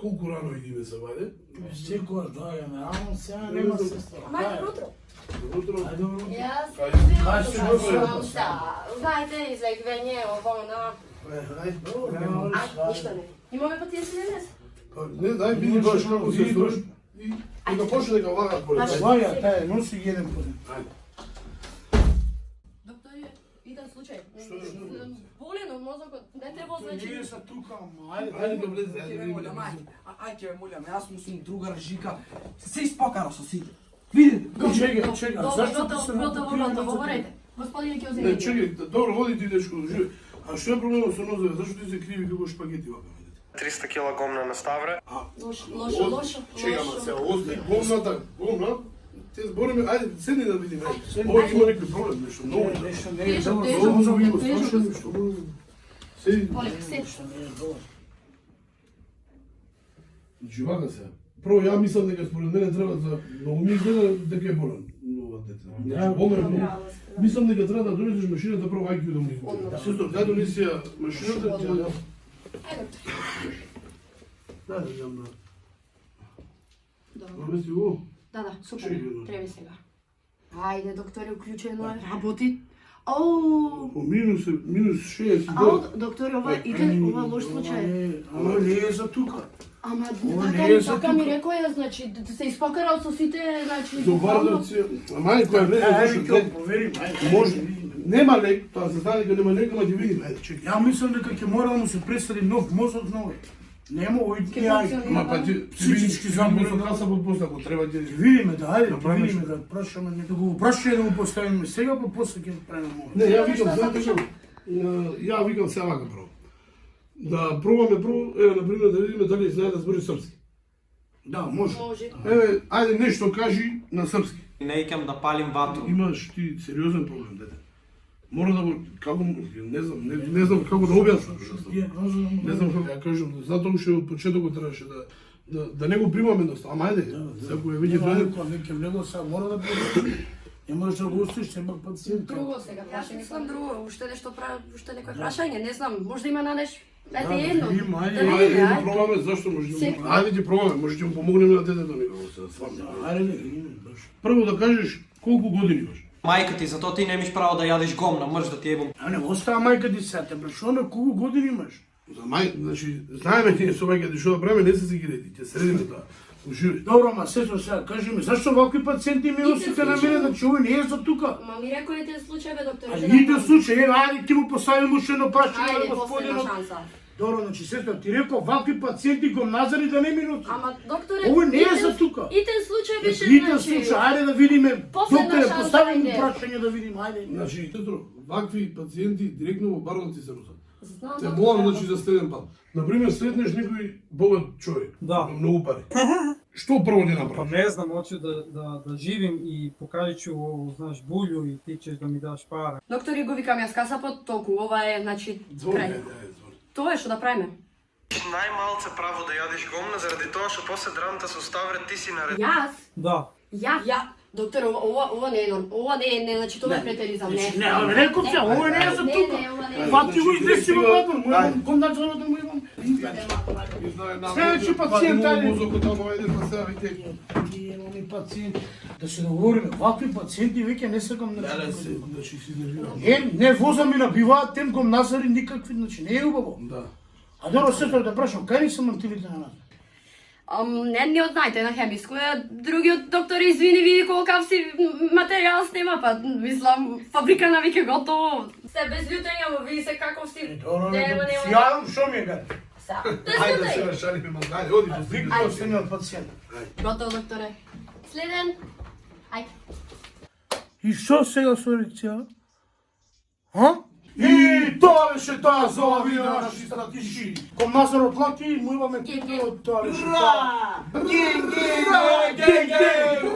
Колку рано идиме се вајде? Секојаш доаѓаме, ама сега нема сестра. Мајка, утро. Утро. Ајде, утро. Јас Кај си знам šta. Знаете, излегвење, ово, на... Ништо не. Имаме пациенти денес? Не, дај види баш како се строж. И да почне дека влагат поле. Ваја, тај, носи ги еден поле. Доктори, иден случај. Болен од мозокот, не треба значи. Ние са тука, ама ајде. Ајде да влезе, ајде да Ајде, видиме. ајде, молам, јас му сум другар Жика. Се испокара со сите. Видите? Чекај, зашто ти се Готово, говорете. Господине ќе Не, оземи. чекај, добро, води ти дечко, живи. А што е проблемот со нозове? Зашто ти се криви како шпагети вака? 300 кила гомна на Ставре. Лошо. Чекай, ама се осни, гомна, те збориме, ајде, седни да видиме. Овој има некој проблем, нешто ново. Нешто не е Тежок, добро. тежок. Мозок има, Тежок. страшно нешто. Седи. Полек, се. Нешто не е добро. Значи, вака се. Прво, ја мислам дека според мене треба да многу ми изгледа дека е болен. Нова дете. Значи, болен е многу. Мислам дека треба да донесеш машината прво IQ да му измери. Сестро, дај донеси ја машината, ќе ја... Ајде. Да, да јам да... Добро. Намести го? Да, супер. Чекай, бе. Треба сега. Ајде, докторе, уклучено е. Работи. Оу. По минус 60. Ау, докторе, ова ова лош случај. Ама не е за тука. Ама Ова не е за така ми тука. рекоја, значи, да се испокарал со сите, значи... До Бардовци, ама ајде која влезе, Ајде, зашто ќе глед, проверим, ајде. може, нема лек, тоа се знае дека нема лек, ама ќе видим, ајде, чекай. Ја мислам дека ќе мора да му се представи нов мозок нови. Нема овој Ќе ја. функционира. Ама па ти Психички замбори замбори. со каса под поста, ако треба ќе... Ќе видиме да ајде, Да ќе правиш. видиме да прашаме, нека го прашаме да му поставиме сега, па после ќе правиме ово. Не, ја викам, Што знаете запишам? што? Ја викам се вака прво. Да пробаме прво, еве, например, да видиме дали знае да збори српски. Да, може. Може. Еве, ајде нешто кажи на српски. Не икам да палим ватру. Имаш ти сериозен проблем, дете. Мора да го, како, не знам како да објаснам. Диагноза да му Не знам како ја кажам, затоа уште од почетокот требаше да не го примам едноставно. Ама ајде, секој веќе дојде. Кога веќе влегло сега мора да биде. Не можеш да го оставиш, сепак пациент. Друго сега, јас мислам друго, уште нешто уште некој прашање, не знам, може да има на нешто. Ете едно. да видиме, ајде. Да Ајде видиме, да ајде. пробаме, зашто може да... Секој. Ајде ќе пробаме, може ќе му помогнеме на детето некако се свамне. Ајде, да видиме, баш. Прво да кажеш колку години имаш. Мајка ти, затоа ти немиш право да јадеш гомна, мрш да ти ебам. А не, остава мајка ти сега, те брашоме, колку години имаш? За мај, значи, знаеме тие со мајките што да правиме, не се сигурети, ќе средиме тоа. Уживи. Добро, ма сестро, сега кажи ми, зашто вакви пациенти ми носите на мене, значи овој не е за тука? Ма ми рекој еден случај, бе, доктор. А ните случај, еве, ајде ти му поставим уште едно прашање Ајде, на последна господинот. шанса. Добро, значи сестро, ти рекол вакви пациенти го назари да не ми носиш. Ама, докторе... Овој не е итен- за тука. Итен случај беше, Ните значи... случај, ајде да видиме. Последна Докторе, шанса, постави му ајде. прашање да видим, ајде. Значи, сестро, вакви пациенти директно во Бардовци се носат. Знам, Те доктор, молам, ама- значи, за следен пат. Например, сретнеш некој богат човек, Да. има многу пари. Што прво ќе Па направи? не знам, hoću da živim i pokažit ću, znaš, bulju i ti ćeš da mi daš para. Доктори, го викам јас касапот, толку, ова е, значи, Звони, крај. ајде, звони. Тоа е што да правиме. Најмалце право да јадеш гомна, заради тоа што после драмата со Ставре ти си наред. Јас? Da. Ја, докторе, ова не е норм, ова не е, значи, тоа е претеризам, не. Не, ама реков се, овој не е за тука. ова не е. Фати го изнеси во бабам, му Ајде. имам кондачарот да му имам. Следеќи пациент, ајде. Мозокот тамо, ајде, па сега видите. Имаме пациенти. Да се договориме, вакви пациенти веќе не сакам на Да, се, значи си нервирам. Не возам и набиваат тем ком назари никакви, значи не е убаво. Да. А добро, сестро, да прашам, кај ни се мантилите на нас? Не однајте на хемиско, другиот доктор извини, види колкав си материјал снема, па мислам, фабрика на веќе готово. Се без љутење, ама види се каков си. Добро, Нема, нема. сјајам, шо ми е гај? Са. Ајде да се нашалиме, ма, ајде, оди, постигни. Викај се од пациент. Готово, докторе. Следен. Ајде. И што сега со ерекција? Ха? И тоа беше таа за ова видео на наши стратиши. Ком Назарот Лаки, му имаме Ген, ген. тоа беше Ура! таа. Ген, ген, ген, ген.